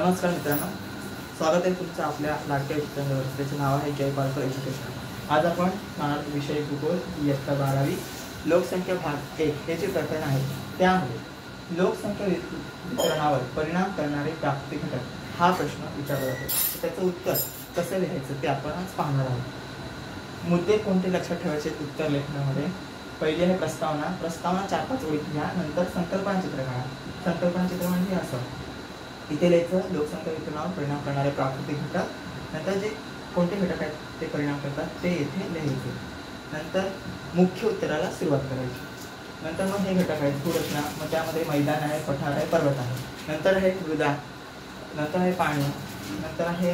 नमस्कार मित्रांनो, स्वागत आहे तुमचं आपल्या लाडक्या चित्रांवर. त्याचं नाव आहे जय पालकर एज्युकेशन. आज आपण पाहणार विषय भूगोल इयत्ता 12वी लोकसंख्या भाग 1 हे जे प्रकरण आहे त्यामध्ये लोकसंख्या वितरणावर परिणाम करणारे प्राकृतिक घटक हा प्रश्न विचारला जातो. त्याचं उत्तर कसं लिहायचं ते आपण आज पाहणार आहोत. मुद्दे कोणते लक्षात ठेवायचे उत्तर लेखनामध्ये? पहिले आहे प्रस्तावना. प्रस्तावना 4-5 ओळी घ्या. नंतर संकल्पना चित्र काढा. संकल्पना चित्र म्हणजे असं, इथे लिहायचं लोकसंख्या वितरणावर परिणाम करणारे प्राकृतिक घटक. नंतर जे कोणते घटक आहेत ते परिणाम करतात ते इथे लिहायचे. नंतर मुख्य उत्तराला सुरुवात करायची. नंतर मग हे घटक आहेत भूरचना, मग त्यामध्ये मैदान आहे, पठार आहे, पर्वत आहे. नंतर आहे मृदा, नंतर आहे पाणी, नंतर आहे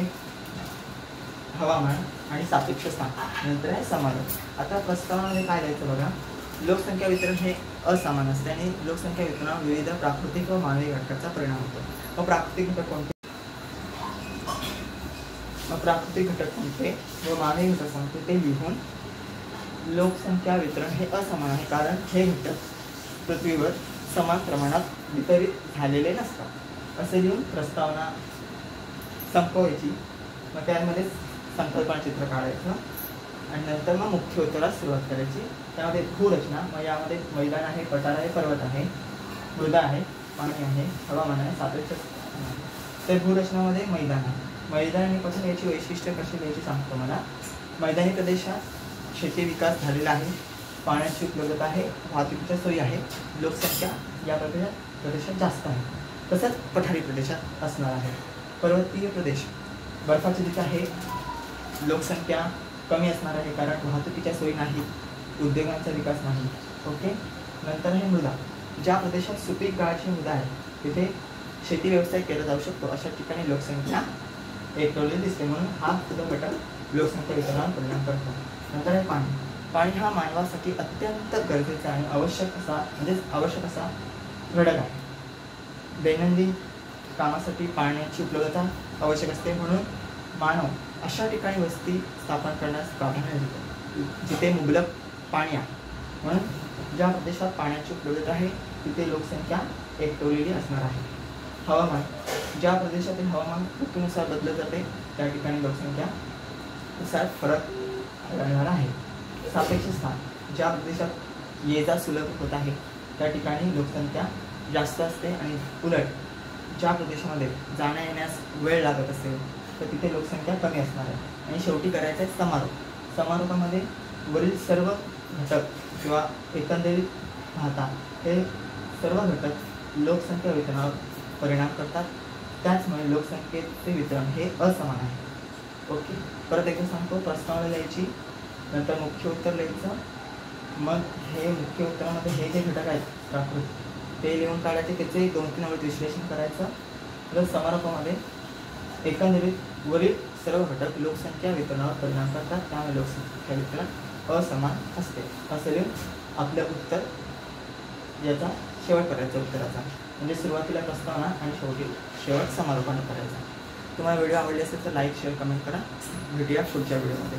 हवामान आणि सापेक्ष स्थान, नंतर आहे समारोह. आता प्रस्तावनामध्ये काय द्यायचं बघा, लोकसंख्या वितरण हे असमान असते आणि लोकसंख्या वितरणावर विविध प्राकृतिक व मानवी घटकांचा परिणाम होतो. मग प्राकृतिक घटक कोणते व मानवी घटक कोणते ते लिहून लोकसंख्या वितरण हे असमान आहे कारण हे घटक पृथ्वीवर समान प्रमाणात वितरित झालेले नसतात असे लिहून प्रस्तावना संपवायची. मग त्यामध्ये संकल्पना चित्र काढायचं आणि नंतर मग मुख्य उत्तरास सुरुवात करायची. त्यामध्ये भूरचना, मग यामध्ये मैदान आहे, पठार आहे, पर्वत आहे, मृदा आहे, पाणी आहे, हवामान आहे, सापेक्ष आहे. तर भूरचनामध्ये मैदान आहे. मैदान आणि पठार याची वैशिष्ट्य कशी द्यायची सांगतो मला. मैदानी प्रदेशात शेती विकास झालेला आहे, पाण्याची उपलब्धता आहे, वाहतुकीच्या सोयी आहे, लोकसंख्या या प्रदेशात जास्त आहे. तसंच पठारी प्रदेशात असणार आहे. पर्वतीय प्रदेश बर्फाच्छादित आहे, लोकसंख्या कमी असणार आहे कारण वाहतुकीच्या सोयी नाही, उद्योगांचा विकास नाही. ओके. नंतर आहे मृदा. ज्या प्रदेशात सुपीक गाळाची मृदा आहे तिथे शेती व्यवसाय केला जाऊ शकतो अशा ठिकाणी लोकसंख्या एकवटलेली दिसते, म्हणून हा सुद्धा घटक लोकसंख्या वितरणावर परिणाम करतो. नंतर आहे पाणी. पाणी हा मानवासाठी अत्यंत गरजेचा आणि आवश्यक असा घटक आहे. दैनंदिन कामासाठी पाण्याची उपलब्धता आवश्यक असते, म्हणून मानव अशा ठिकाणी वस्ती स्थापन करण्यास प्राधान्य देतो जिथे मुबलक पाणी आहे. म्हणून ज्या प्रदेशात पाण्याची उपलब्धता आहे तिथे लोकसंख्या एकवटलेली असणार आहे. हवामान. ज्या प्रदेशातील हवामान ऋतूनुसार बदलत जाते त्या ठिकाणी लोकसंख्या नुसार फरक आढळणार आहे. सापेक्ष स्थान. ज्या प्रदेशात ये जा सुलभ होत आहे त्या ठिकाणी लोकसंख्या जास्त असते आणि उलट ज्या प्रदेशामध्ये जाण्या येण्यास वेळ लागत असेल तर तिथे लोकसंख्या कमी असणार आहे. आणि शेवटी करायचं आहे समारोह. समारोहामध्ये वरील सर्व घटक किंवा एकंदरीत पाहता हे सर्व घटक लोकसंख्या वितरणावर परिणाम करतात. त्याचमुळे लोकसंख्येचे वितरण हे असमान आहे. ओके. परत एकदा सांगतो, प्रस्तावना लिहायची, नंतर मुख्य उत्तर लिहायचं. मग हे मुख्य उत्तरामध्ये हे जे घटक आहेत प्राकृतिक ते लिहून काढायचे, त्याचे 2-3 ओळीत विश्लेषण करायचं. तर समारोहामध्ये एकंदरीत वरील सर्व घटक लोकसंख्या वितरणावर परिणाम करतात, त्यामुळे लोकसंख्या वितरण असमान असते असं लिहून आपलं उत्तर याचा शेवट करायचा उत्तराचा. म्हणजे सुरुवातीला प्रस्तावना आणि शेवट समारोपाने करायचा. तुम्हाला व्हिडिओ आवडले असेल तर लाईक, शेअर, कमेंट करा. भेटूया पुढच्या व्हिडिओमध्ये.